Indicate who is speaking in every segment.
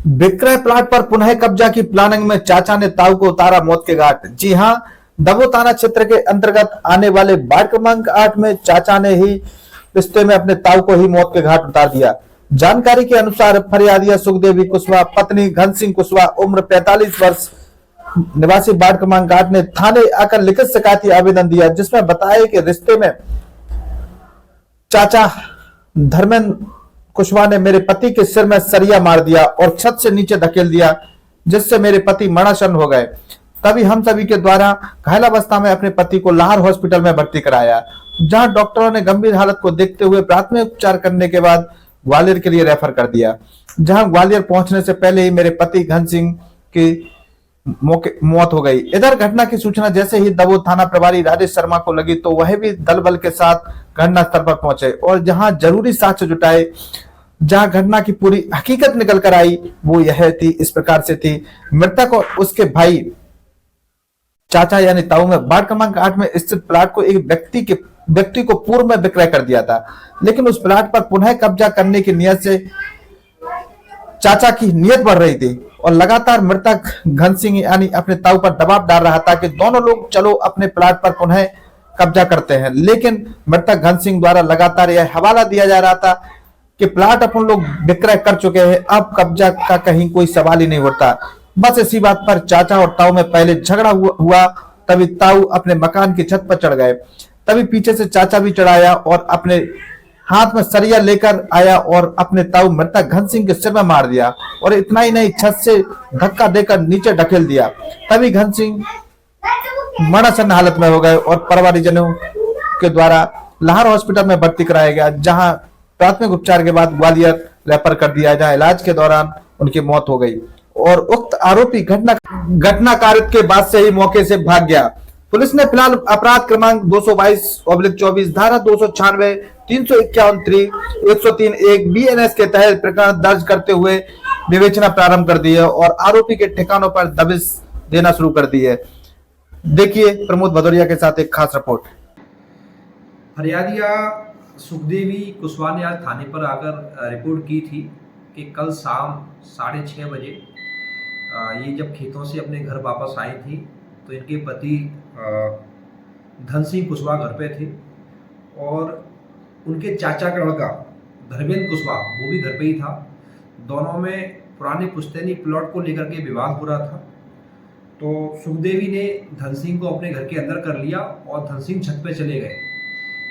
Speaker 1: विक्रय प्लाट पर पुनः कब्जा की प्लानिंग में चाचा ने ताऊ को उतारा मौत के घाट। जी हां, दबो थाना क्षेत्र के अंतर्गत आने वाले वार्ड क्रमांक 8 में चाचा ने ही रिश्ते में अपने ताऊ को ही मौत के घाट उतार दिया। जानकारी के अनुसार फरियादिया सुखदेवी कुशवाहा पत्नी घन सिंह कुशवाहा उम्र 45 वर्ष निवासी वार्ड क्रमांक 8 ने थाने आकर लिखित शिकायती आवेदन दिया, जिसमें बताया कि रिश्ते में चाचा धर्मेंद्र कुशवाहा ने मेरे पति के सिर में सरिया मार दिया और छत से नीचे धकेल दिया, जिससे मेरे पति मरणासन्न हो गए। तभी हम सभी के द्वारा घायल अवस्था में अपने पति को लाहौर हॉस्पिटल में भर्ती कराया, जहां डॉक्टरों ने गंभीर हालत को देखते हुए प्राथमिक उपचार करने के बाद ग्वालियर के लिए रेफर कर दिया, जहां ग्वालियर पहुंचने से पहले ही मेरे पति घन सिंह की मौत हो गई। इधर घटना की सूचना जैसे ही दबो थाना प्रभारी राजेश शर्मा को लगी तो वह भी दल बल के साथ घटनास्थल पर पहुंचे और जहां जरूरी साक्ष्य जुटाए। जहां घटना की पूरी हकीकत निकल कर आई वो यह थी, इस प्रकार से थी। मृतक और उसके भाई चाचा यानी ताऊ में वार्ड क्रमांक 8 में स्थित प्लाट को एक व्यक्ति को पूर्व में विक्रय कर दिया था, लेकिन उस प्लाट पर पुनः कब्जा करने की नियत से चाचा की नियत बढ़ रही थी और लगातार मृतक घन सिंह यानी अपने ताऊ पर दबाव डाल रहा था कि दोनों लोग चलो अपने प्लाट पर पुनः कब्जा करते हैं। लेकिन मृतक घन सिंह द्वारा लगातार यह हवाला दिया जा रहा था कि प्लाट अपन लोग विक्रय कर चुके हैं, अब कब्जा का कहीं कोई सवाल ही नहीं उठता। बस इसी बात पर चाचा और ताऊ में पहले झगड़ा हुआ। तभी ताऊ अपने मकान की छत पर चढ़ गए, तभी पीछे से चाचा भी चढ़ाया और अपने हाथ में सरिया लेकर आया और अपने ताऊ मृतक घन सिंह के सिर में मार दिया और इतना ही नहीं, छत से धक्का देकर नीचे ढकेल दिया। तभी घन सिंह मरणासन्न हालत में हो गए और परिवारजनों के द्वारा लाहौर हॉस्पिटल में भर्ती कराया गया, जहां प्राथमिक उपचार के बाद ग्वालियर रेफर कर दिया, जहां इलाज के दौरान उनकी मौत हो गई और उक्त आरोपी घटना कारित के बाद से ही मौके से भाग गया। पुलिस ने फिलहाल अपराध क्रमांक 222/24 धारा 296 351 103 BNS के तहत प्रकरण दर्ज करते हुए विवेचना प्रारंभ कर दी है और आरोपी के ठिकानों पर दबिश देना शुरू कर दी है। देखिए प्रमोद भदौरिया के साथ एक खास रिपोर्ट।
Speaker 2: फरियादिया सुखदेवी कुशवाहा ने आज थाने पर आकर रिपोर्ट की थी कि कल शाम 6:30 बजे ये जब खेतों से अपने घर वापस आई थी तो इनके पति धन सिंह कुशवाहा घर पे थे और उनके चाचा का लड़का धर्मेंद्र कुशवाहा वो भी घर पे ही था। दोनों में पुराने पुश्तैनी प्लॉट को लेकर के विवाद हो रहा था। तो सुखदेवी ने धन सिंह को अपने घर के अंदर कर लिया और धन सिंह छत पे चले गए।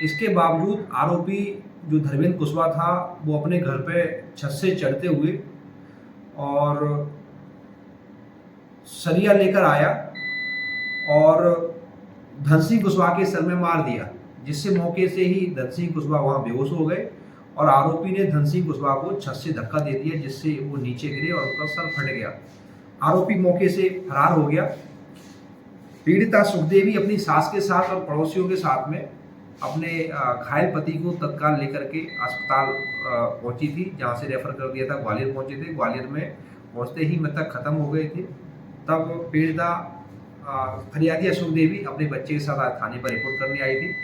Speaker 2: इसके बावजूद आरोपी जो धर्मेंद्र कुशवाहा था वो अपने घर पे छत से चढ़ते हुए और सरिया लेकर आया और धन सिंह कुशवाहा के सर में मार दिया, जिससे मौके से ही धन सिंह कुशवाहा वहां बेहोश हो गए और आरोपी ने धन सिंह कुशवाहा को छत से धक्का दे दिया, जिससे वो नीचे गिरे और उसका सर फट गया। आरोपी मौके से फरार हो गया। पीड़िता सुखदेवी अपनी सास के साथ और पड़ोसियों के साथ में अपने घायल पति को तत्काल लेकर के अस्पताल पहुंची थी, जहां से रेफर कर दिया था। ग्वालियर पहुंचे थे। ग्वालियर में पहुंचते ही मृतक खत्म हो गए थे। तब पीड़िता फरियादिया सुखदेवी अपने बच्चे के साथ आज थाने पर रिपोर्ट करने आई थी,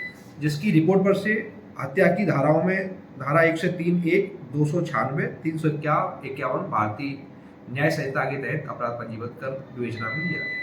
Speaker 2: जिसकी रिपोर्ट पर से हत्या की धाराओं में धारा 103(1), 296, 351 भारतीय न्याय संहिता के तहत अपराध पंजीबद्ध कर विवेचना में लिया गया।